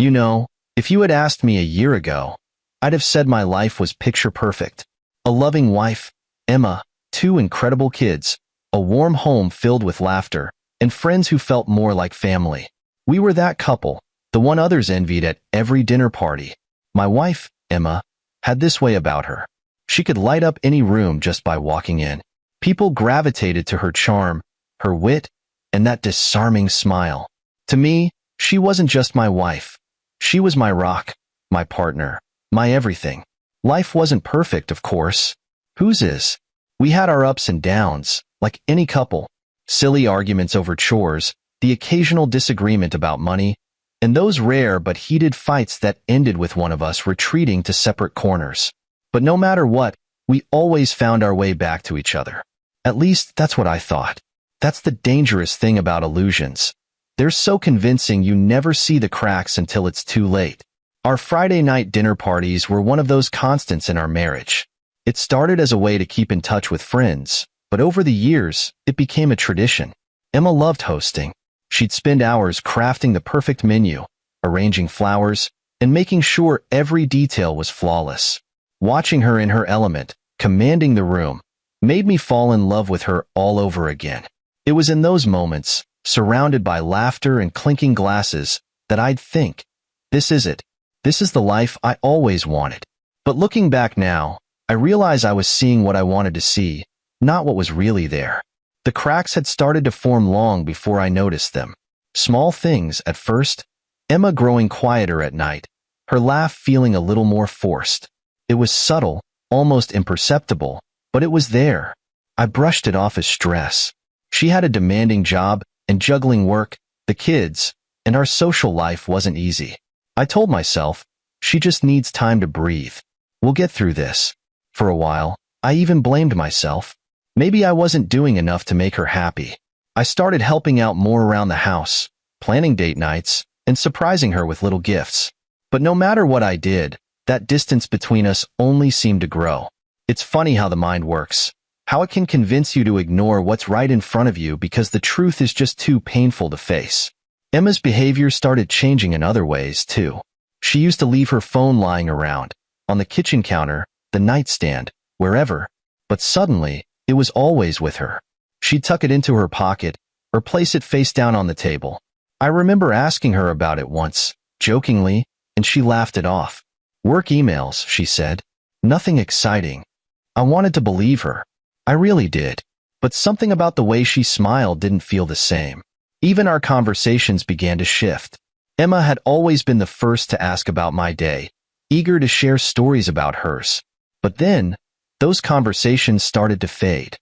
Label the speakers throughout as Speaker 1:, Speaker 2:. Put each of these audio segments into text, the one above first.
Speaker 1: You know, if you had asked me a year ago, I'd have said my life was picture perfect. A loving wife, Emma, two incredible kids, a warm home filled with laughter, and friends who felt more like family. We were that couple, the one others envied at every dinner party. My wife, Emma, had this way about her. She could light up any room just by walking in. People gravitated to her charm, her wit, and that disarming smile. To me, she wasn't just my wife. She was my rock, my partner, my everything. Life wasn't perfect, of course. Whose is? We had our ups and downs, like any couple. Silly arguments over chores, the occasional disagreement about money, and those rare but heated fights that ended with one of us retreating to separate corners. But no matter what, we always found our way back to each other. At least, that's what I thought. That's the dangerous thing about illusions. They're so convincing you never see the cracks until it's too late. Our Friday night dinner parties were one of those constants in our marriage. It started as a way to keep in touch with friends, but over the years, it became a tradition. Emma loved hosting. She'd spend hours crafting the perfect menu, arranging flowers, and making sure every detail was flawless. Watching her in her element, commanding the room, made me fall in love with her all over again. It was in those moments, surrounded by laughter and clinking glasses, that I'd think, this is it. This is the life I always wanted. But looking back now, I realize I was seeing what I wanted to see, not what was really there. The cracks had started to form long before I noticed them. Small things at first, Emma growing quieter at night, her laugh feeling a little more forced. It was subtle, almost imperceptible, but it was there. I brushed it off as stress. She had a demanding job, and juggling work, the kids, and our social life wasn't easy. I told myself, she just needs time to breathe. We'll get through this. For a while, I even blamed myself. Maybe I wasn't doing enough to make her happy. I started helping out more around the house, planning date nights, and surprising her with little gifts. But no matter what I did, that distance between us only seemed to grow. It's funny how the mind works, how it can convince you to ignore what's right in front of you because the truth is just too painful to face. Emma's behavior started changing in other ways, too. She used to leave her phone lying around, on the kitchen counter, the nightstand, wherever, but suddenly, it was always with her. She'd tuck it into her pocket, or place it face down on the table. I remember asking her about it once, jokingly, and she laughed it off. Work emails, she said. Nothing exciting. I wanted to believe her. I really did. But something about the way she smiled didn't feel the same. Even our conversations began to shift. Emma had always been the first to ask about my day, eager to share stories about hers. But then, those conversations started to fade.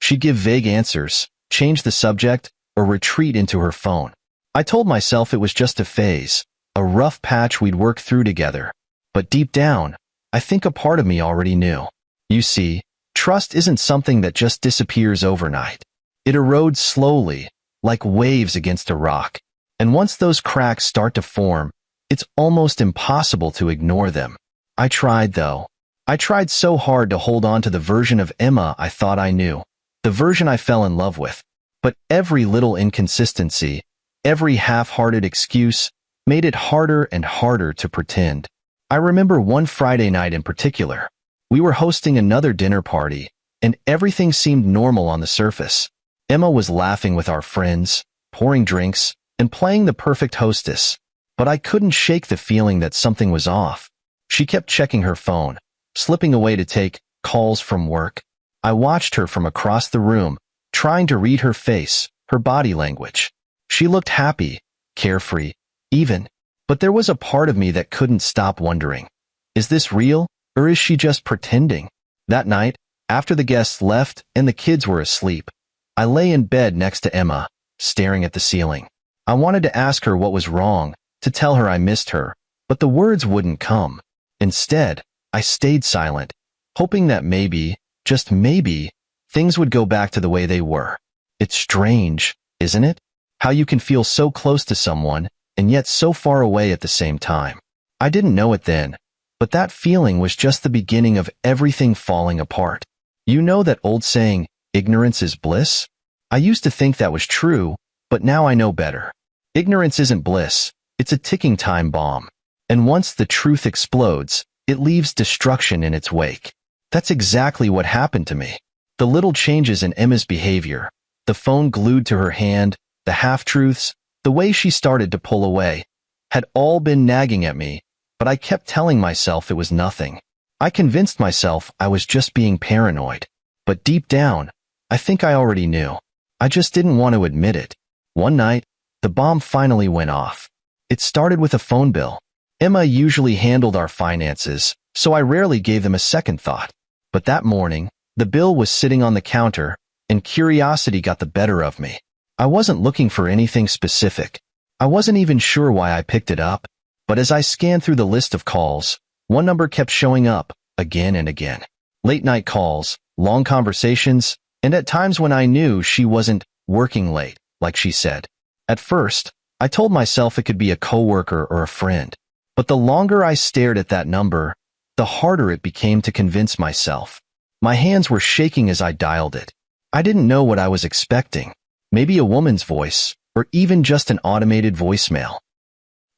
Speaker 1: She'd give vague answers, change the subject, or retreat into her phone. I told myself it was just a phase, a rough patch we'd work through together. But deep down, I think a part of me already knew. You see, trust isn't something that just disappears overnight. It erodes slowly, like waves against a rock. And once those cracks start to form, it's almost impossible to ignore them. I tried, though. I tried so hard to hold on to the version of Emma I thought I knew, the version I fell in love with. But every little inconsistency, every half-hearted excuse, made it harder and harder to pretend. I remember one Friday night in particular. We were hosting another dinner party, and everything seemed normal on the surface. Emma was laughing with our friends, pouring drinks, and playing the perfect hostess. But I couldn't shake the feeling that something was off. She kept checking her phone, slipping away to take calls from work. I watched her from across the room, trying to read her face, her body language. She looked happy, carefree, even. But there was a part of me that couldn't stop wondering, is this real, or is she just pretending? That night, after the guests left and the kids were asleep, I lay in bed next to Emma, staring at the ceiling. I wanted to ask her what was wrong, to tell her I missed her, but the words wouldn't come. Instead, I stayed silent, hoping that maybe, just maybe, things would go back to the way they were. It's strange, isn't it? How you can feel so close to someone, and yet so far away at the same time. I didn't know it then, but that feeling was just the beginning of everything falling apart. You know that old saying, ignorance is bliss? I used to think that was true, but now I know better. Ignorance isn't bliss, It's a ticking time bomb. And once the truth explodes, it leaves destruction in its wake. That's exactly what happened to me. The little changes in Emma's behavior, the phone glued to her hand, the half-truths, the way she started to pull away, had all been nagging at me, but I kept telling myself it was nothing. I convinced myself I was just being paranoid. But deep down, I think I already knew. I just didn't want to admit it. One night, the bomb finally went off. It started with a phone bill. Emma usually handled our finances, so I rarely gave them a second thought. But that morning, the bill was sitting on the counter, and curiosity got the better of me. I wasn't looking for anything specific. I wasn't even sure why I picked it up. But as I scanned through the list of calls, one number kept showing up, again and again. Late-night calls, long conversations, and at times when I knew she wasn't working late, like she said. At first, I told myself it could be a coworker or a friend. But the longer I stared at that number, the harder it became to convince myself. My hands were shaking as I dialed it. I didn't know what I was expecting. Maybe a woman's voice, or even just an automated voicemail.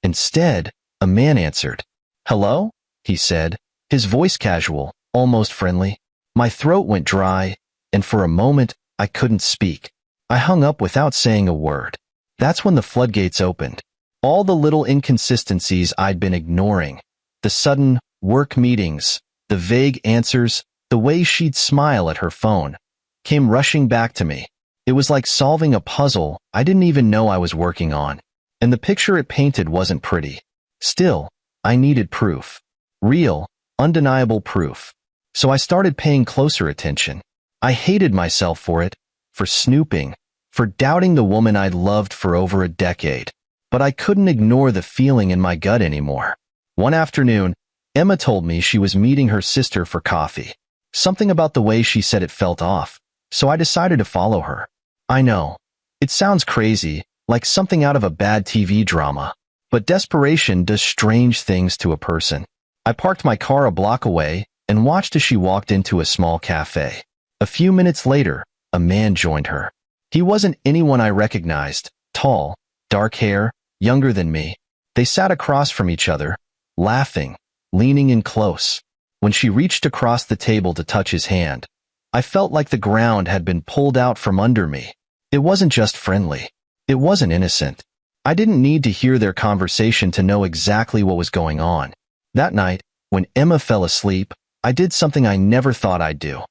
Speaker 1: Instead, a man answered. "Hello?" he said, his voice casual, almost friendly. My throat went dry, and for a moment, I couldn't speak. I hung up without saying a word. That's when the floodgates opened. All the little inconsistencies I'd been ignoring, the sudden work meetings, the vague answers, the way she'd smile at her phone, came rushing back to me. It was like solving a puzzle I didn't even know I was working on. And the picture it painted wasn't pretty. Still, I needed proof. Real, undeniable proof. So I started paying closer attention. I hated myself for it, for snooping, for doubting the woman I'd loved for over a decade. But I couldn't ignore the feeling in my gut anymore. One afternoon, Emma told me she was meeting her sister for coffee. Something about the way she said it felt off, so I decided to follow her. I know, it sounds crazy, like something out of a bad TV drama, but desperation does strange things to a person. I parked my car a block away and watched as she walked into a small cafe. A few minutes later, a man joined her. He wasn't anyone I recognized, tall, dark hair, younger than me. They sat across from each other, laughing, leaning in close. When she reached across the table to touch his hand, I felt like the ground had been pulled out from under me. It wasn't just friendly. It wasn't innocent. I didn't need to hear their conversation to know exactly what was going on. That night, when Emma fell asleep, I did something I never thought I'd do.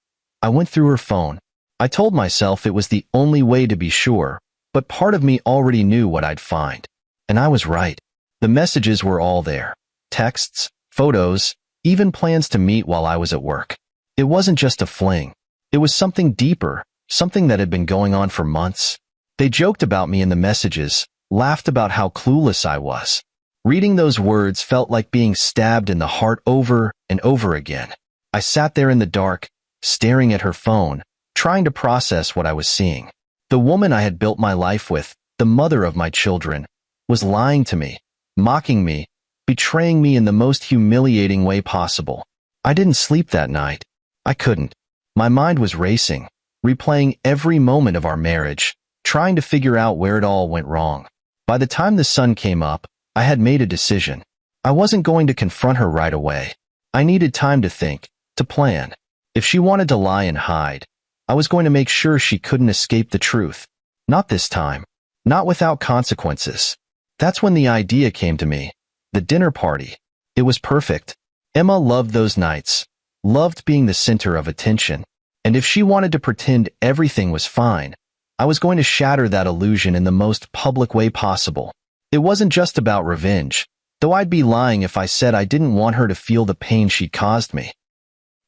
Speaker 1: I went through her phone. I told myself it was the only way to be sure, but part of me already knew what I'd find. And I was right. The messages were all there. Texts, photos, even plans to meet while I was at work. It wasn't just a fling. It was something deeper, something that had been going on for months. They joked about me in the messages, laughed about how clueless I was. Reading those words felt like being stabbed in the heart over and over again. I sat there in the dark, staring at her phone, trying to process what I was seeing. The woman I had built my life with, the mother of my children, was lying to me, mocking me, betraying me in the most humiliating way possible. I didn't sleep that night. I couldn't. My mind was racing, replaying every moment of our marriage, trying to figure out where it all went wrong. By the time the sun came up, I had made a decision. I wasn't going to confront her right away. I needed time to think, to plan. If she wanted to lie and hide, I was going to make sure she couldn't escape the truth. Not this time. Not without consequences. That's when the idea came to me. The dinner party. It was perfect. Emma loved those nights, loved being the center of attention. And if she wanted to pretend everything was fine, I was going to shatter that illusion in the most public way possible. It wasn't just about revenge, though I'd be lying if I said I didn't want her to feel the pain she'd caused me.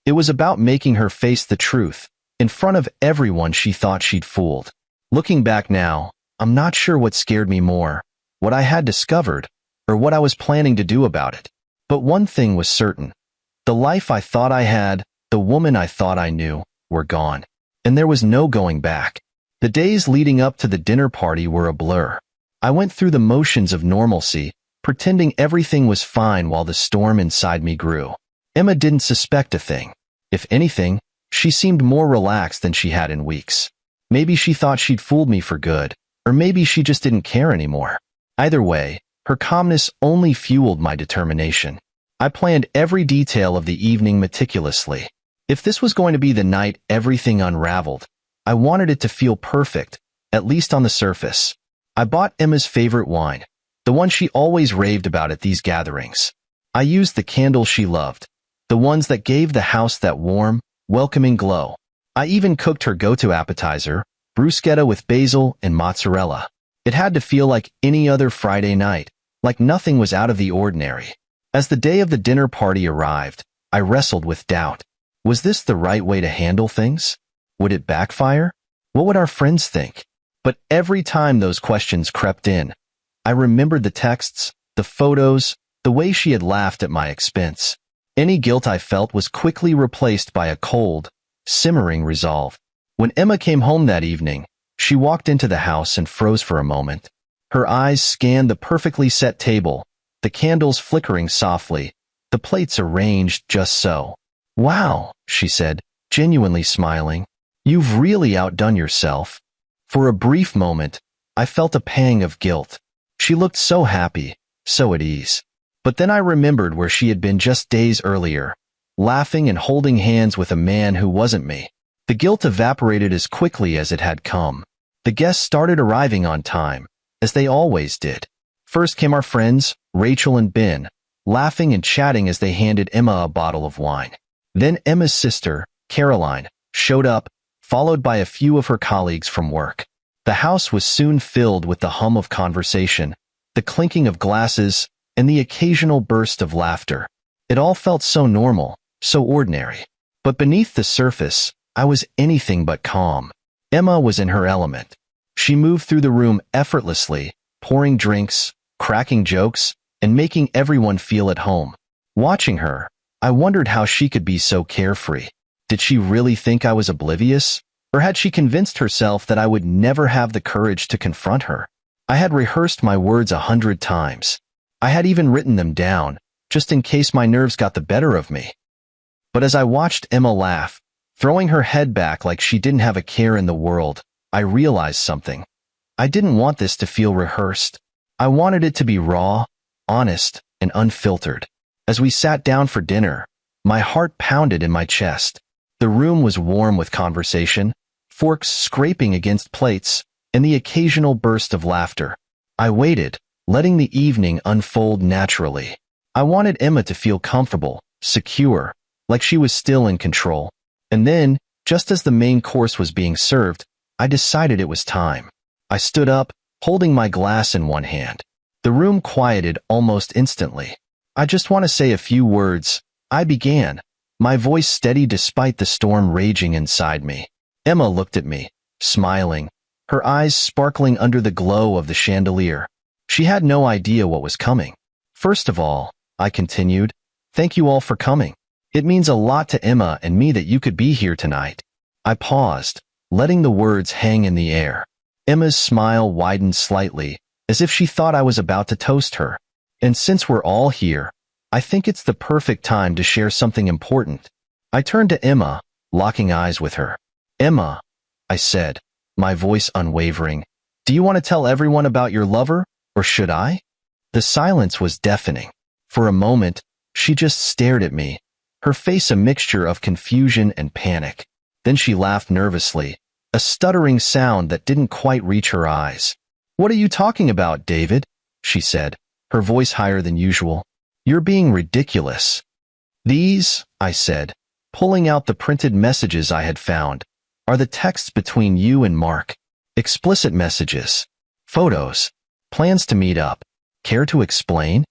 Speaker 1: It was about making her face the truth, in front of everyone she thought she'd fooled. Looking back now, I'm not sure what scared me more, what I had discovered, or what I was planning to do about it. But one thing was certain. The life I thought I had, the woman I thought I knew, were gone. And there was no going back. The days leading up to the dinner party were a blur. I went through the motions of normalcy, pretending everything was fine while the storm inside me grew. Emma didn't suspect a thing. If anything, she seemed more relaxed than she had in weeks. Maybe she thought she'd fooled me for good, or maybe she just didn't care anymore. Either way, Her calmness only fueled my determination. I planned every detail of the evening meticulously. If this was going to be the night everything unraveled, I wanted it to feel perfect, at least on the surface. I bought Emma's favorite wine, the one she always raved about at these gatherings. I used the candles she loved, the ones that gave the house that warm, welcoming glow. I even cooked her go-to appetizer, bruschetta with basil and mozzarella. It had to feel like any other Friday night, like nothing was out of the ordinary. As the day of the dinner party arrived, I wrestled with doubt. Was this the right way to handle things? Would it backfire? What would our friends think? But every time those questions crept in, I remembered the texts, the photos, the way she had laughed at my expense. Any guilt I felt was quickly replaced by a cold, simmering resolve. When Emma came home that evening, she walked into the house and froze for a moment. Her eyes scanned the perfectly set table, the candles flickering softly, the plates arranged just so. "Wow," she said, genuinely smiling. "You've really outdone yourself." For a brief moment, I felt a pang of guilt. She looked so happy, so at ease. But then I remembered where she had been just days earlier, laughing and holding hands with a man who wasn't me. The guilt evaporated as quickly as it had come. The guests started arriving on time, as they always did. First came our friends, Rachel and Ben, laughing and chatting as they handed Emma a bottle of wine. Then Emma's sister, Caroline, showed up, followed by a few of her colleagues from work. The house was soon filled with the hum of conversation, the clinking of glasses, and the occasional burst of laughter. It all felt so normal, so ordinary. But beneath the surface, I was anything but calm. Emma was in her element. She moved through the room effortlessly, pouring drinks, cracking jokes, and making everyone feel at home. Watching her, I wondered how she could be so carefree. Did she really think I was oblivious? Or had she convinced herself that I would never have the courage to confront her? I had rehearsed my words 100 times. I had even written them down, just in case my nerves got the better of me. But as I watched Emma laugh, throwing her head back like she didn't have a care in the world, I realized something. I didn't want this to feel rehearsed. I wanted it to be raw, honest, and unfiltered. As we sat down for dinner, my heart pounded in my chest. The room was warm with conversation, forks scraping against plates, and the occasional burst of laughter. I waited, letting the evening unfold naturally. I wanted Emma to feel comfortable, secure, like she was still in control. And then, just as the main course was being served, I decided it was time. I stood up, holding my glass in one hand. The room quieted almost instantly. "I just want to say a few words," I began, my voice steady despite the storm raging inside me. Emma looked at me, smiling, her eyes sparkling under the glow of the chandelier. She had no idea what was coming. "First of all," I continued, "thank you all for coming. It means a lot to Emma and me that you could be here tonight." I paused, letting the words hang in the air. Emma's smile widened slightly, as if she thought I was about to toast her. "And since we're all here, I think it's the perfect time to share something important." I turned to Emma, locking eyes with her. "Emma," I said, my voice unwavering, "do you want to tell everyone about your lover, or should I?" The silence was deafening. For a moment, she just stared at me, her face a mixture of confusion and panic. Then she laughed nervously, a stuttering sound that didn't quite reach her eyes. "What are you talking about, David?" she said, her voice higher than usual. "You're being ridiculous." "These," I said, pulling out the printed messages I had found, "are the texts between you and Mark. Explicit messages. Photos. Plans to meet up. Care to explain?"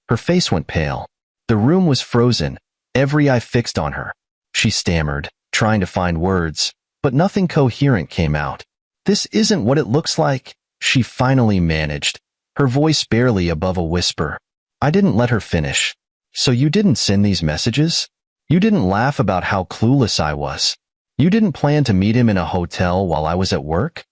Speaker 1: Her face went pale. The room was frozen, every eye fixed on her. She stammered, trying to find words, but nothing coherent came out. "This isn't what it looks like," she finally managed, her voice barely above a whisper. I didn't let her finish. "So you didn't send these messages? You didn't laugh about how clueless I was? You didn't plan to meet him in a hotel while I was at work?"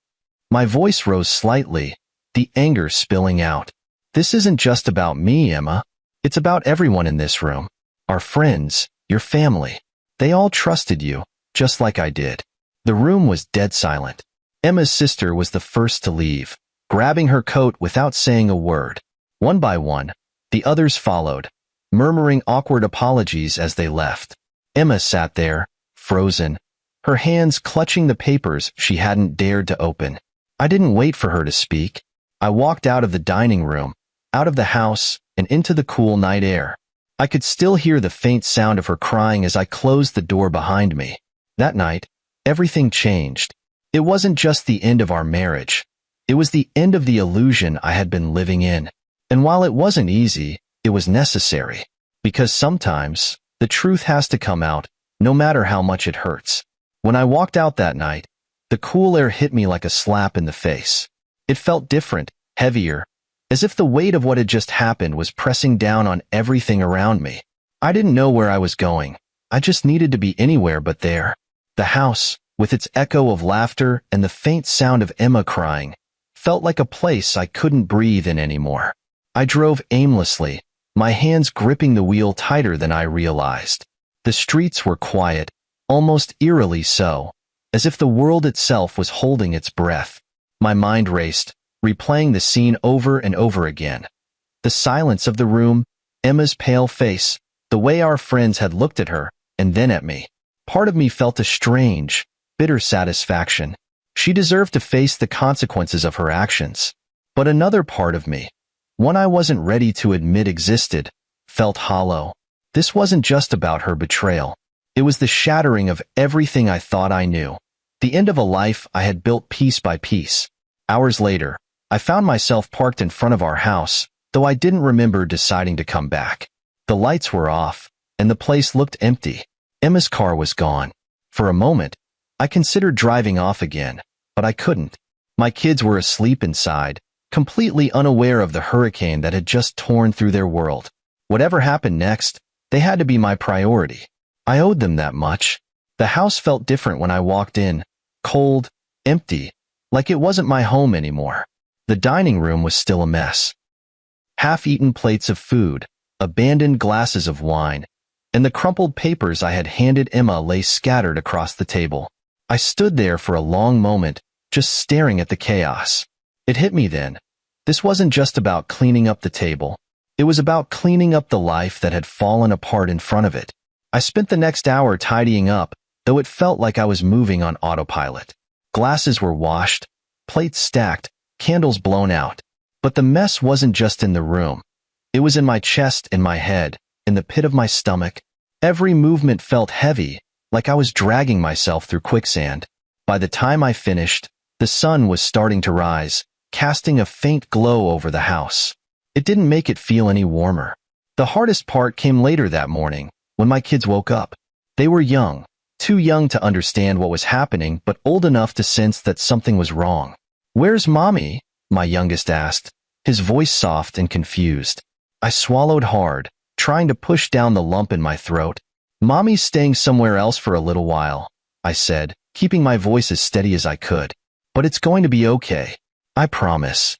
Speaker 1: My voice rose slightly, the anger spilling out. "This isn't just about me, Emma. It's about everyone in this room. Our friends, your family. They all trusted you, just like I did." The room was dead silent. Emma's sister was the first to leave, grabbing her coat without saying a word. One by one, the others followed, murmuring awkward apologies as they left. Emma sat there, frozen, her hands clutching the papers she hadn't dared to open. I didn't wait for her to speak. I walked out of the dining room, out of the house, and into the cool night air. I could still hear the faint sound of her crying as I closed the door behind me. That night, everything changed. It wasn't just the end of our marriage. It was the end of the illusion I had been living in. And while it wasn't easy, it was necessary. Because sometimes, the truth has to come out, no matter how much it hurts. When I walked out that night, the cool air hit me like a slap in the face. It felt different, heavier, as if the weight of what had just happened was pressing down on everything around me. I didn't know where I was going. I just needed to be anywhere but there. The house, with its echo of laughter and the faint sound of Emma crying, felt like a place I couldn't breathe in anymore. I drove aimlessly, my hands gripping the wheel tighter than I realized. The streets were quiet, almost eerily so, as if the world itself was holding its breath. My mind raced, replaying the scene over and over again. The silence of the room, Emma's pale face, the way our friends had looked at her, and then at me. Part of me felt a strange, bitter satisfaction. She deserved to face the consequences of her actions. But another part of me, one I wasn't ready to admit existed, felt hollow. This wasn't just about her betrayal. It was the shattering of everything I thought I knew. The end of a life I had built piece by piece. Hours later, I found myself parked in front of our house, though I didn't remember deciding to come back. The lights were off, and the place looked empty. Emma's car was gone. For a moment, I considered driving off again, but I couldn't. My kids were asleep inside, completely unaware of the hurricane that had just torn through their world. Whatever happened next, they had to be my priority. I owed them that much. The house felt different when I walked in, cold, empty, like it wasn't my home anymore. The dining room was still a mess. Half-eaten plates of food, abandoned glasses of wine, and the crumpled papers I had handed Emma lay scattered across the table. I stood there for a long moment, just staring at the chaos. It hit me then. This wasn't just about cleaning up the table. It was about cleaning up the life that had fallen apart in front of it. I spent the next hour tidying up, though it felt like I was moving on autopilot. Glasses were washed, plates stacked, candles blown out. But the mess wasn't just in the room. It was in my chest, in my head, in the pit of my stomach. Every movement felt heavy, like I was dragging myself through quicksand. By the time I finished, the sun was starting to rise, casting a faint glow over the house. It didn't make it feel any warmer. The hardest part came later that morning, when my kids woke up. They were young, too young to understand what was happening, but old enough to sense that something was wrong. "Where's Mommy?" my youngest asked, his voice soft and confused. I swallowed hard, trying to push down the lump in my throat. "Mommy's staying somewhere else for a little while," I said, keeping my voice as steady as I could. "But it's going to be okay. I promise."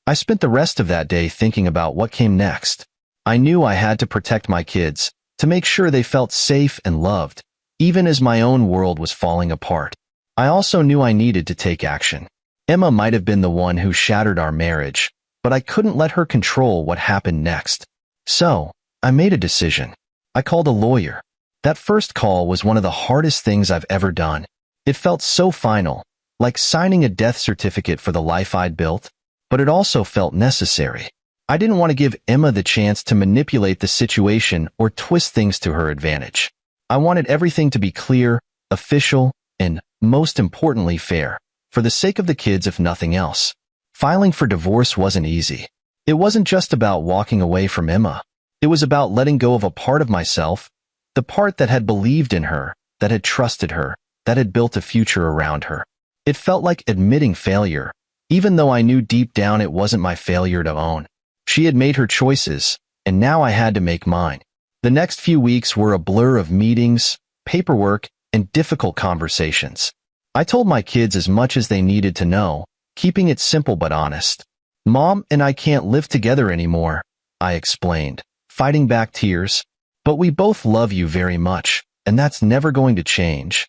Speaker 1: I spent the rest of that day thinking about what came next. I knew I had to protect my kids, to make sure they felt safe and loved, even as my own world was falling apart. I also knew I needed to take action. Emma might have been the one who shattered our marriage, but I couldn't let her control what happened next. So, I made a decision. I called a lawyer. That first call was one of the hardest things I've ever done. It felt so final, like signing a death certificate for the life I'd built, but it also felt necessary. I didn't want to give Emma the chance to manipulate the situation or twist things to her advantage. I wanted everything to be clear, official, and, most importantly, fair. For the sake of the kids, if nothing else. Filing for divorce wasn't easy. It wasn't just about walking away from Emma. It was about letting go of a part of myself, the part that had believed in her, that had trusted her, that had built a future around her. It felt like admitting failure, even though I knew deep down it wasn't my failure to own. She had made her choices, and now I had to make mine. The next few weeks were a blur of meetings, paperwork, and difficult conversations. I told my kids as much as they needed to know, keeping it simple but honest. "Mom and I can't live together anymore," I explained, fighting back tears. "But we both love you very much, and that's never going to change."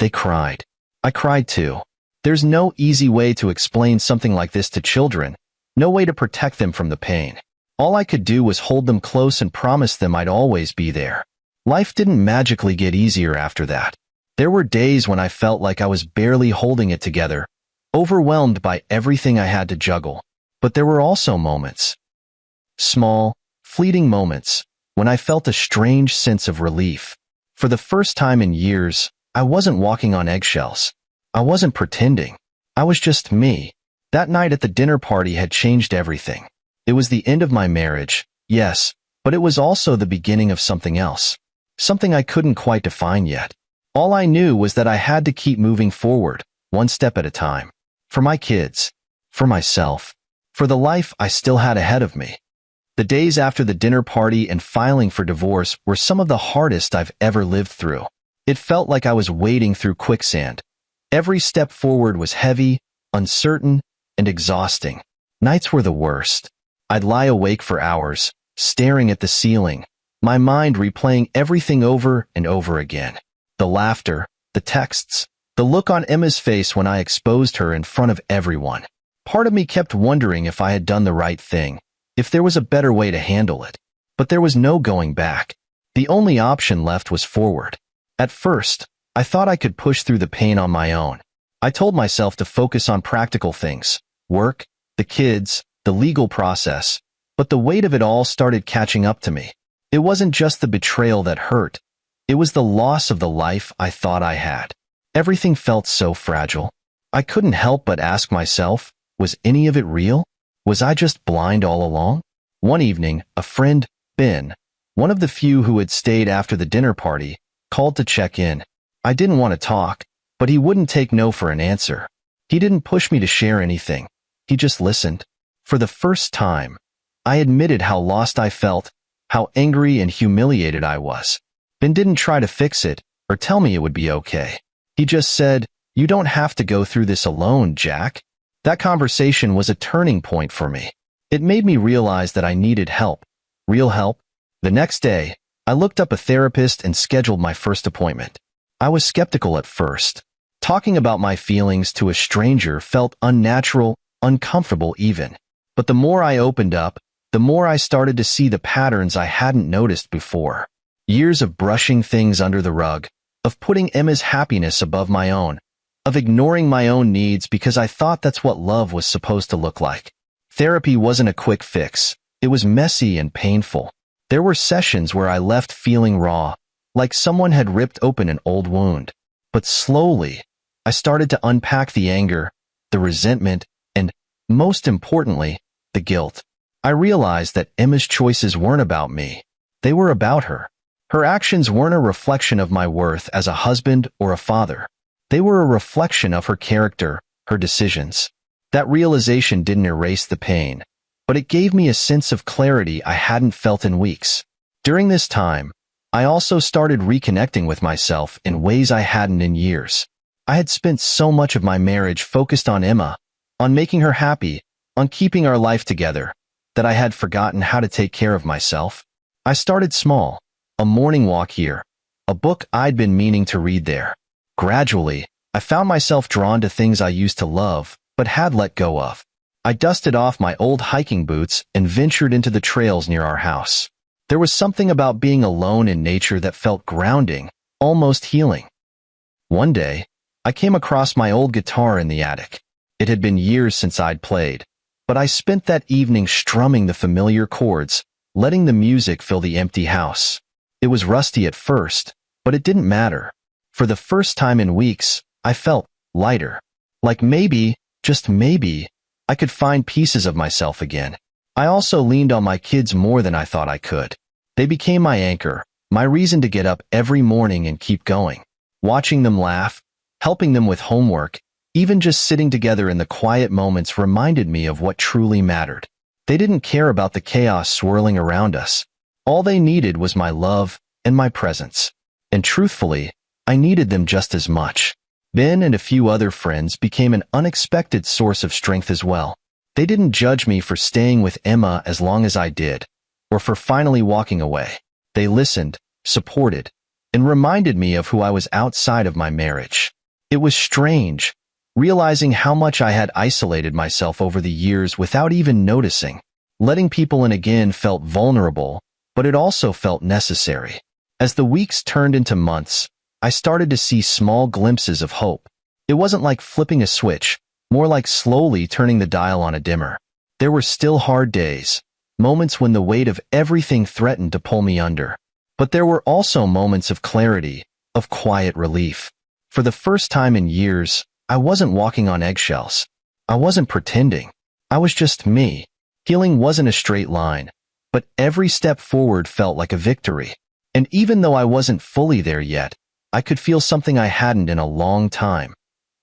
Speaker 1: They cried. I cried too. There's no easy way to explain something like this to children, no way to protect them from the pain. All I could do was hold them close and promise them I'd always be there. Life didn't magically get easier after that. There were days when I felt like I was barely holding it together, overwhelmed by everything I had to juggle. But there were also moments, small, fleeting moments, when I felt a strange sense of relief. For the first time in years, I wasn't walking on eggshells. I wasn't pretending. I was just me. That night at the dinner party had changed everything. It was the end of my marriage, yes, but it was also the beginning of something else. Something I couldn't quite define yet. All I knew was that I had to keep moving forward, one step at a time. For my kids. For myself. For the life I still had ahead of me. The days after the dinner party and filing for divorce were some of the hardest I've ever lived through. It felt like I was wading through quicksand. Every step forward was heavy, uncertain, and exhausting. Nights were the worst. I'd lie awake for hours, staring at the ceiling, my mind replaying everything over and over again. The laughter, the texts, the look on Emma's face when I exposed her in front of everyone. Part of me kept wondering if I had done the right thing, if there was a better way to handle it. But there was no going back. The only option left was forward. At first, I thought I could push through the pain on my own. I told myself to focus on practical things, work, the kids, the legal process, but the weight of it all started catching up to me. It wasn't just the betrayal that hurt. It was the loss of the life I thought I had. Everything felt so fragile. I couldn't help but ask myself, was any of it real? Was I just blind all along? One evening, a friend, Ben, one of the few who had stayed after the dinner party, called to check in. I didn't want to talk, but he wouldn't take no for an answer. He didn't push me to share anything. He just listened. For the first time, I admitted how lost I felt, how angry and humiliated I was. Ben didn't try to fix it or tell me it would be okay. He just said, "You don't have to go through this alone, Jack." That conversation was a turning point for me. It made me realize that I needed help. Real help. The next day, I looked up a therapist and scheduled my first appointment. I was skeptical at first. Talking about my feelings to a stranger felt unnatural, uncomfortable even. But the more I opened up, the more I started to see the patterns I hadn't noticed before. Years of brushing things under the rug, of putting Emma's happiness above my own, of ignoring my own needs because I thought that's what love was supposed to look like. Therapy wasn't a quick fix. It was messy and painful. There were sessions where I left feeling raw, like someone had ripped open an old wound. But slowly, I started to unpack the anger, the resentment, and, most importantly, the guilt. I realized that Emma's choices weren't about me. They were about her. Her actions weren't a reflection of my worth as a husband or a father. They were a reflection of her character, her decisions. That realization didn't erase the pain, but it gave me a sense of clarity I hadn't felt in weeks. During this time, I also started reconnecting with myself in ways I hadn't in years. I had spent so much of my marriage focused on Emma, on making her happy, on keeping our life together, that I had forgotten how to take care of myself. I started small, a morning walk here, a book I'd been meaning to read there. Gradually, I found myself drawn to things I used to love, but had let go of. I dusted off my old hiking boots and ventured into the trails near our house. There was something about being alone in nature that felt grounding, almost healing. One day, I came across my old guitar in the attic. It had been years since I'd played, but I spent that evening strumming the familiar chords, letting the music fill the empty house. It was rusty at first, but it didn't matter. For the first time in weeks, I felt lighter. Like maybe, just maybe, I could find pieces of myself again. I also leaned on my kids more than I thought I could. They became my anchor, my reason to get up every morning and keep going. Watching them laugh, helping them with homework, even just sitting together in the quiet moments reminded me of what truly mattered. They didn't care about the chaos swirling around us. All they needed was my love and my presence. And truthfully, I needed them just as much. Ben and a few other friends became an unexpected source of strength as well. They didn't judge me for staying with Emma as long as I did, or for finally walking away. They listened, supported, and reminded me of who I was outside of my marriage. It was strange, realizing how much I had isolated myself over the years without even noticing. Letting people in again felt vulnerable, but it also felt necessary. As the weeks turned into months, I started to see small glimpses of hope. It wasn't like flipping a switch, more like slowly turning the dial on a dimmer. There were still hard days, moments when the weight of everything threatened to pull me under. But there were also moments of clarity, of quiet relief. For the first time in years, I wasn't walking on eggshells. I wasn't pretending. I was just me. Healing wasn't a straight line, but every step forward felt like a victory. And even though I wasn't fully there yet, I could feel something I hadn't in a long time.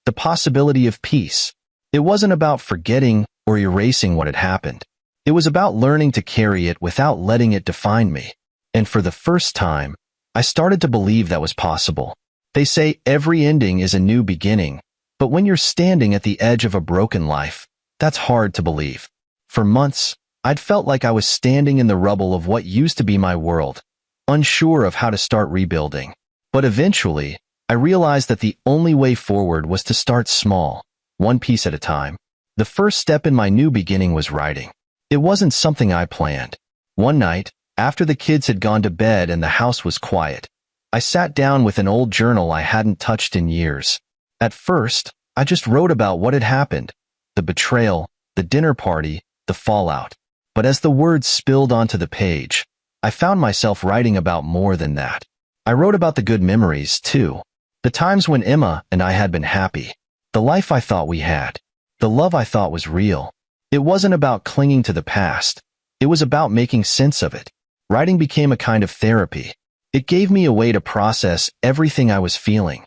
Speaker 1: The possibility of peace. It wasn't about forgetting or erasing what had happened. It was about learning to carry it without letting it define me. And for the first time, I started to believe that was possible. They say every ending is a new beginning, but when you're standing at the edge of a broken life, that's hard to believe. For months, I'd felt like I was standing in the rubble of what used to be my world, unsure of how to start rebuilding. But eventually, I realized that the only way forward was to start small, one piece at a time. The first step in my new beginning was writing. It wasn't something I planned. One night, after the kids had gone to bed and the house was quiet, I sat down with an old journal I hadn't touched in years. At first, I just wrote about what had happened, the betrayal, the dinner party, the fallout. But as the words spilled onto the page, I found myself writing about more than that. I wrote about the good memories, too. The times when Emma and I had been happy. The life I thought we had. The love I thought was real. It wasn't about clinging to the past. It was about making sense of it. Writing became a kind of therapy. It gave me a way to process everything I was feeling.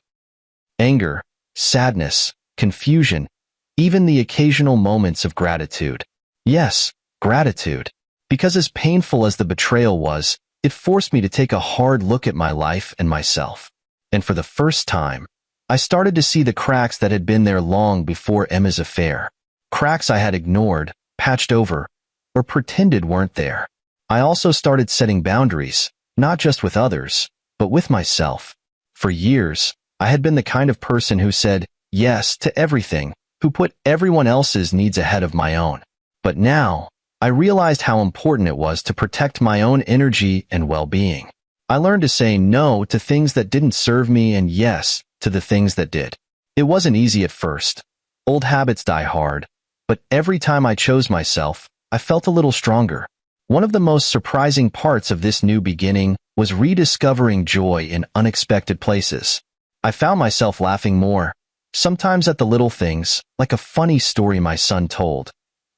Speaker 1: Anger, sadness, confusion, even the occasional moments of gratitude. Yes, gratitude. Because as painful as the betrayal was, it forced me to take a hard look at my life and myself. And for the first time, I started to see the cracks that had been there long before Emma's affair. Cracks I had ignored, patched over, or pretended weren't there. I also started setting boundaries, not just with others, but with myself. For years, I had been the kind of person who said yes to everything, who put everyone else's needs ahead of my own. But now, I realized how important it was to protect my own energy and well-being. I learned to say no to things that didn't serve me and yes to the things that did. It wasn't easy at first. Old habits die hard, but every time I chose myself, I felt a little stronger. One of the most surprising parts of this new beginning was rediscovering joy in unexpected places. I found myself laughing more, sometimes at the little things, like a funny story my son told,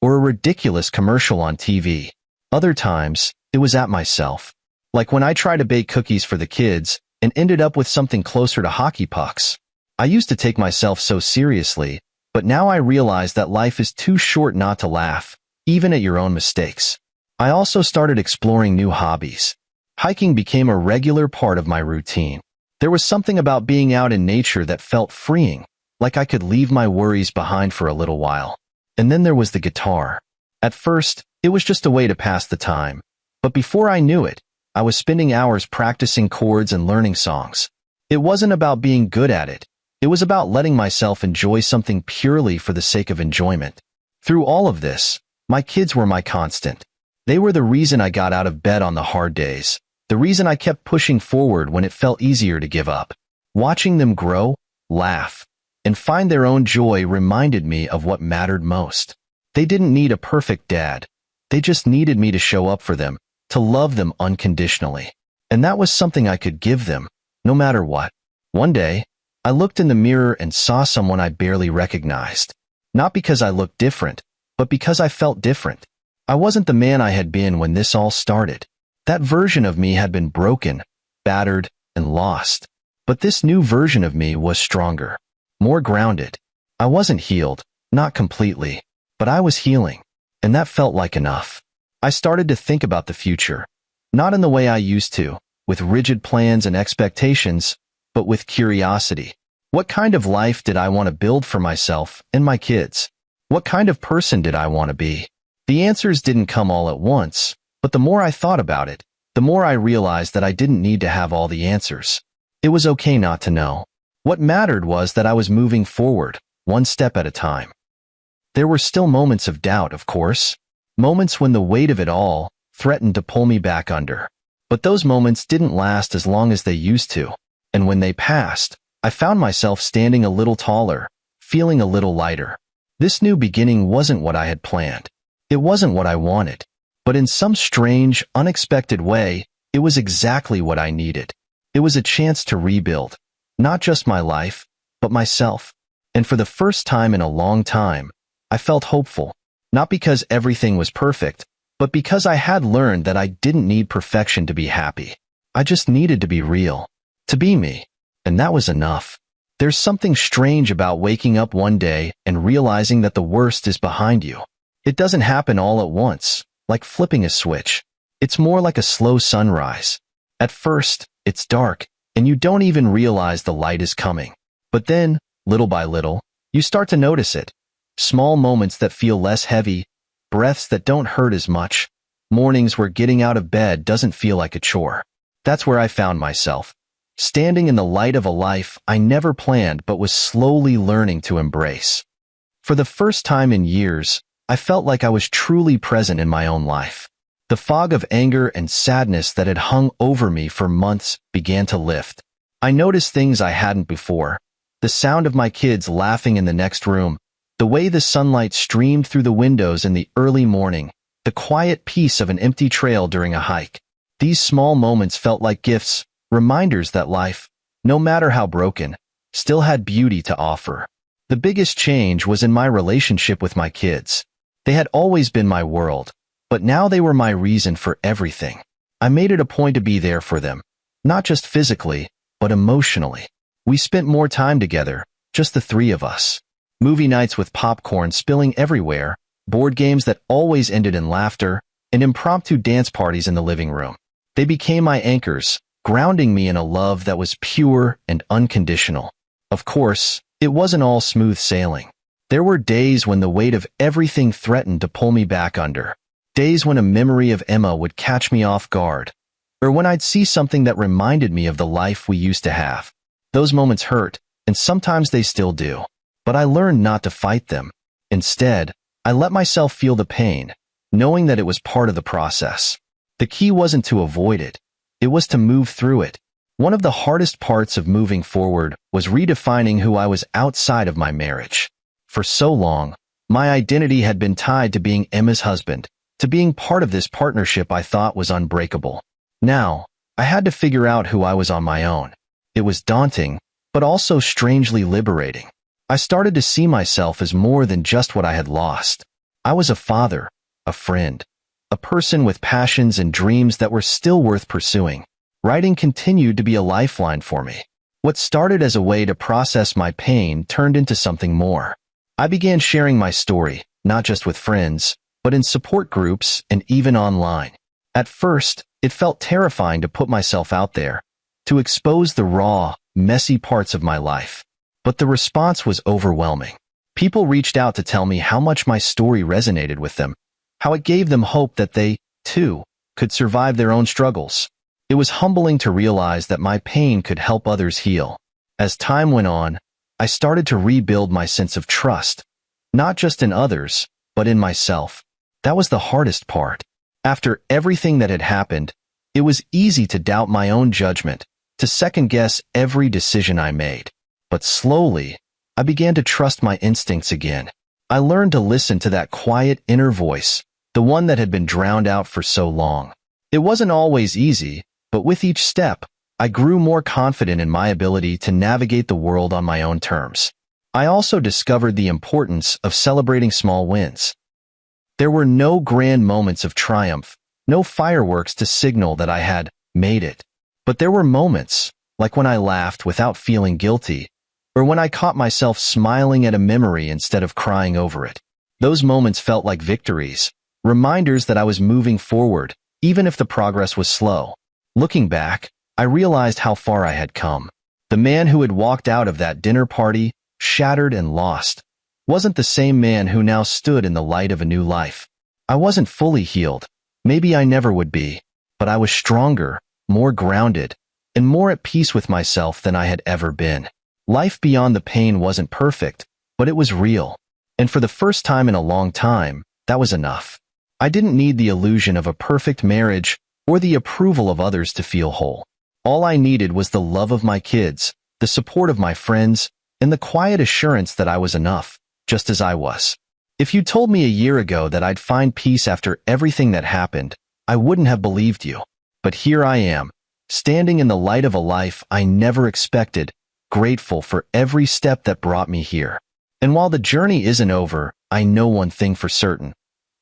Speaker 1: or a ridiculous commercial on TV. Other times, it was at myself. Like when I tried to bake cookies for the kids and ended up with something closer to hockey pucks. I used to take myself so seriously, but now I realize that life is too short not to laugh, even at your own mistakes. I also started exploring new hobbies. Hiking became a regular part of my routine. There was something about being out in nature that felt freeing, like I could leave my worries behind for a little while. And then there was the guitar. At first, it was just a way to pass the time. But before I knew it, I was spending hours practicing chords and learning songs. It wasn't about being good at it. It was about letting myself enjoy something purely for the sake of enjoyment. Through all of this, my kids were my constant. They were the reason I got out of bed on the hard days, the reason I kept pushing forward when it felt easier to give up. Watching them grow, laugh, and find their own joy reminded me of what mattered most. They didn't need a perfect dad. They just needed me to show up for them, to love them unconditionally. And that was something I could give them, no matter what. One day, I looked in the mirror and saw someone I barely recognized. Not because I looked different, but because I felt different. I wasn't the man I had been when this all started. That version of me had been broken, battered, and lost. But this new version of me was stronger, more grounded. I wasn't healed, not completely, but I was healing, and that felt like enough. I started to think about the future, not in the way I used to, with rigid plans and expectations, but with curiosity. What kind of life did I want to build for myself and my kids? What kind of person did I want to be? The answers didn't come all at once, but the more I thought about it, the more I realized that I didn't need to have all the answers. It was okay not to know. What mattered was that I was moving forward, one step at a time. There were still moments of doubt, of course. Moments when the weight of it all threatened to pull me back under. But those moments didn't last as long as they used to, and when they passed, I found myself standing a little taller, feeling a little lighter. This new beginning wasn't what I had planned. It wasn't what I wanted. But in some strange, unexpected way, it was exactly what I needed. It was a chance to rebuild, not just my life, but myself. And for the first time in a long time, I felt hopeful, not because everything was perfect, but because I had learned that I didn't need perfection to be happy. I just needed to be real, to be me, and that was enough. There's something strange about waking up one day and realizing that the worst is behind you. It doesn't happen all at once, like flipping a switch. It's more like a slow sunrise. At first, it's dark, and you don't even realize the light is coming. But then, little by little, you start to notice it. Small moments that feel less heavy, breaths that don't hurt as much, mornings where getting out of bed doesn't feel like a chore. That's where I found myself, standing in the light of a life I never planned but was slowly learning to embrace. For the first time in years, I felt like I was truly present in my own life. The fog of anger and sadness that had hung over me for months began to lift. I noticed things I hadn't before. The sound of my kids laughing in the next room, the way the sunlight streamed through the windows in the early morning, the quiet peace of an empty trail during a hike. These small moments felt like gifts, reminders that life, no matter how broken, still had beauty to offer. The biggest change was in my relationship with my kids. They had always been my world, but now they were my reason for everything. I made it a point to be there for them, not just physically, but emotionally. We spent more time together, just the three of us. Movie nights with popcorn spilling everywhere, board games that always ended in laughter, and impromptu dance parties in the living room. They became my anchors, grounding me in a love that was pure and unconditional. Of course, it wasn't all smooth sailing. There were days when the weight of everything threatened to pull me back under. Days when a memory of Emma would catch me off guard, or when I'd see something that reminded me of the life we used to have. Those moments hurt, and sometimes they still do. But I learned not to fight them. Instead, I let myself feel the pain, knowing that it was part of the process. The key wasn't to avoid it. It was to move through it. One of the hardest parts of moving forward was redefining who I was outside of my marriage. For so long, my identity had been tied to being Emma's husband, to being part of this partnership I thought was unbreakable. Now, I had to figure out who I was on my own. It was daunting, but also strangely liberating. I started to see myself as more than just what I had lost. I was a father, a friend, a person with passions and dreams that were still worth pursuing. Writing continued to be a lifeline for me. What started as a way to process my pain turned into something more. I began sharing my story, not just with friends, but in support groups and even online. At first, it felt terrifying to put myself out there, to expose the raw, messy parts of my life. But the response was overwhelming. People reached out to tell me how much my story resonated with them, how it gave them hope that they, too, could survive their own struggles. It was humbling to realize that my pain could help others heal. As time went on, I started to rebuild my sense of trust, not just in others, but in myself. That was the hardest part. After everything that had happened, it was easy to doubt my own judgment, to second-guess every decision I made. But slowly, I began to trust my instincts again. I learned to listen to that quiet inner voice, the one that had been drowned out for so long. It wasn't always easy, but with each step, I grew more confident in my ability to navigate the world on my own terms. I also discovered the importance of celebrating small wins. There were no grand moments of triumph, no fireworks to signal that I had made it. But there were moments, like when I laughed without feeling guilty, or when I caught myself smiling at a memory instead of crying over it. Those moments felt like victories, reminders that I was moving forward, even if the progress was slow. Looking back, I realized how far I had come. The man who had walked out of that dinner party, shattered and lost, wasn't the same man who now stood in the light of a new life. I wasn't fully healed. Maybe I never would be, but I was stronger, more grounded, and more at peace with myself than I had ever been. Life beyond the pain wasn't perfect, but it was real. And for the first time in a long time, that was enough. I didn't need the illusion of a perfect marriage or the approval of others to feel whole. All I needed was the love of my kids, the support of my friends, and the quiet assurance that I was enough, just as I was. If you told me a year ago that I'd find peace after everything that happened, I wouldn't have believed you. But here I am, standing in the light of a life I never expected, grateful for every step that brought me here. And while the journey isn't over, I know one thing for certain.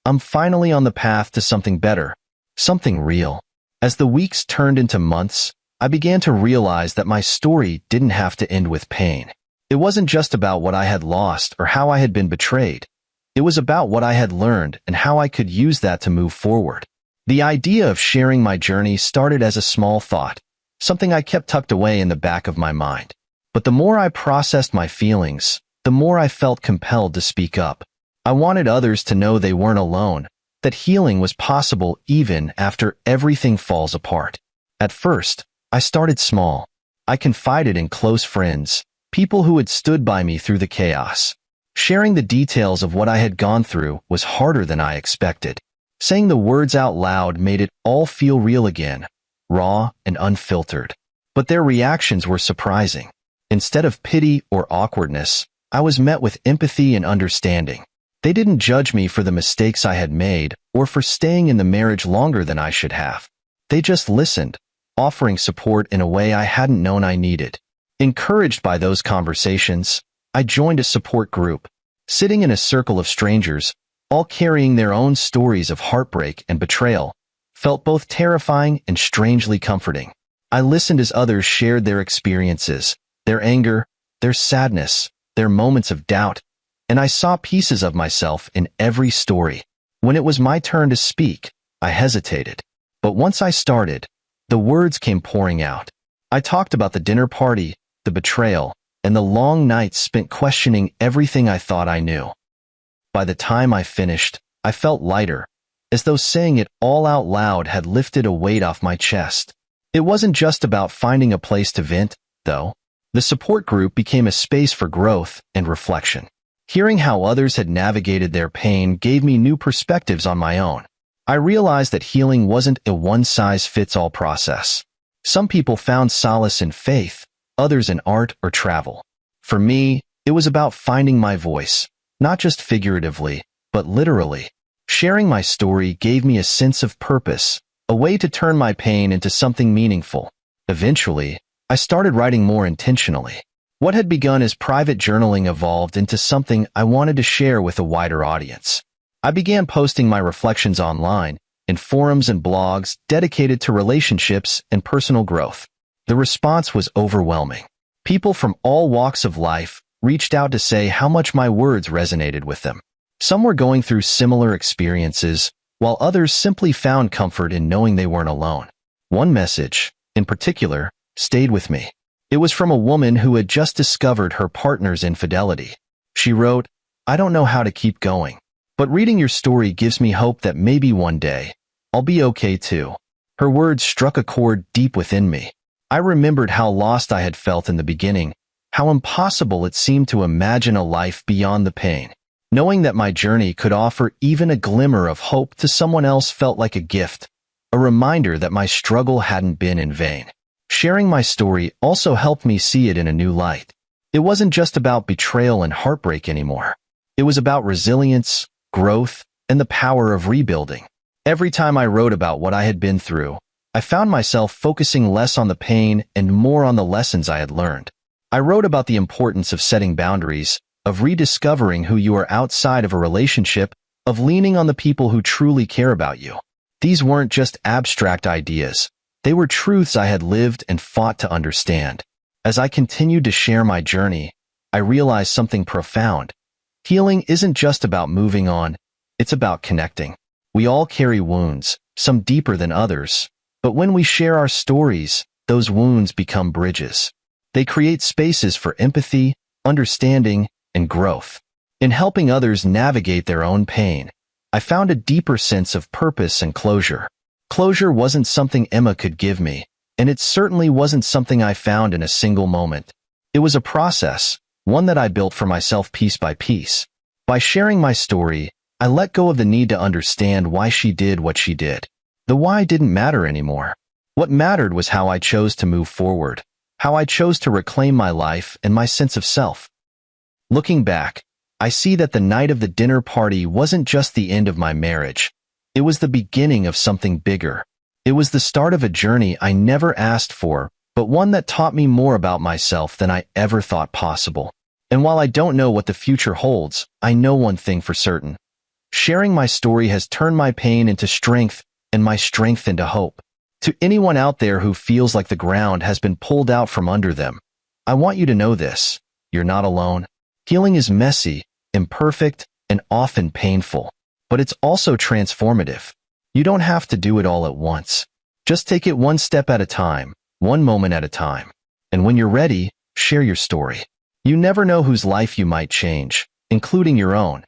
Speaker 1: I'm finally on the path to something better, something real. As the weeks turned into months, I began to realize that my story didn't have to end with pain. It wasn't just about what I had lost or how I had been betrayed. It was about what I had learned and how I could use that to move forward. The idea of sharing my journey started as a small thought, something I kept tucked away in the back of my mind. But the more I processed my feelings, the more I felt compelled to speak up. I wanted others to know they weren't alone, that healing was possible even after everything falls apart. At first, I started small. I confided in close friends, people who had stood by me through the chaos. Sharing the details of what I had gone through was harder than I expected. Saying the words out loud made it all feel real again, raw and unfiltered. But their reactions were surprising. Instead of pity or awkwardness, I was met with empathy and understanding. They didn't judge me for the mistakes I had made or for staying in the marriage longer than I should have. They just listened, offering support in a way I hadn't known I needed. Encouraged by those conversations, I joined a support group, sitting in a circle of strangers, all carrying their own stories of heartbreak and betrayal, felt both terrifying and strangely comforting. I listened as others shared their experiences, their anger, their sadness, their moments of doubt, and I saw pieces of myself in every story. When it was my turn to speak, I hesitated. But once I started, the words came pouring out. I talked about the dinner party, the betrayal, and the long nights spent questioning everything I thought I knew. By the time I finished, I felt lighter, as though saying it all out loud had lifted a weight off my chest. It wasn't just about finding a place to vent, though. The support group became a space for growth and reflection. Hearing how others had navigated their pain gave me new perspectives on my own. I realized that healing wasn't a one-size-fits-all process. Some people found solace in faith, others in art or travel. For me, it was about finding my voice, not just figuratively, but literally. Sharing my story gave me a sense of purpose, a way to turn my pain into something meaningful. Eventually, I started writing more intentionally. What had begun as private journaling evolved into something I wanted to share with a wider audience. I began posting my reflections online, in forums and blogs dedicated to relationships and personal growth. The response was overwhelming. People from all walks of life reached out to say how much my words resonated with them. Some were going through similar experiences, while others simply found comfort in knowing they weren't alone. One message, in particular, stayed with me. It was from a woman who had just discovered her partner's infidelity. She wrote, "I don't know how to keep going, but reading your story gives me hope that maybe one day, I'll be okay too." Her words struck a chord deep within me. I remembered how lost I had felt in the beginning, how impossible it seemed to imagine a life beyond the pain. Knowing that my journey could offer even a glimmer of hope to someone else felt like a gift, a reminder that my struggle hadn't been in vain. Sharing my story also helped me see it in a new light. It wasn't just about betrayal and heartbreak anymore. It was about resilience, growth, and the power of rebuilding. Every time I wrote about what I had been through, I found myself focusing less on the pain and more on the lessons I had learned. I wrote about the importance of setting boundaries, of rediscovering who you are outside of a relationship, of leaning on the people who truly care about you. These weren't just abstract ideas. They were truths I had lived and fought to understand. As I continued to share my journey, I realized something profound. Healing isn't just about moving on, it's about connecting. We all carry wounds, some deeper than others, but when we share our stories, those wounds become bridges. They create spaces for empathy, understanding, and growth. In helping others navigate their own pain, I found a deeper sense of purpose and closure. Closure wasn't something Emma could give me, and it certainly wasn't something I found in a single moment. It was a process, one that I built for myself piece by piece. By sharing my story, I let go of the need to understand why she did what she did. The why didn't matter anymore. What mattered was how I chose to move forward, how I chose to reclaim my life and my sense of self. Looking back, I see that the night of the dinner party wasn't just the end of my marriage. It was the beginning of something bigger. It was the start of a journey I never asked for, but one that taught me more about myself than I ever thought possible. And while I don't know what the future holds, I know one thing for certain. Sharing my story has turned my pain into strength and my strength into hope. To anyone out there who feels like the ground has been pulled out from under them, I want you to know this: you're not alone. Healing is messy, imperfect, and often painful, but it's also transformative. You don't have to do it all at once. Just take it one step at a time, one moment at a time. And when you're ready, share your story. You never know whose life you might change, including your own.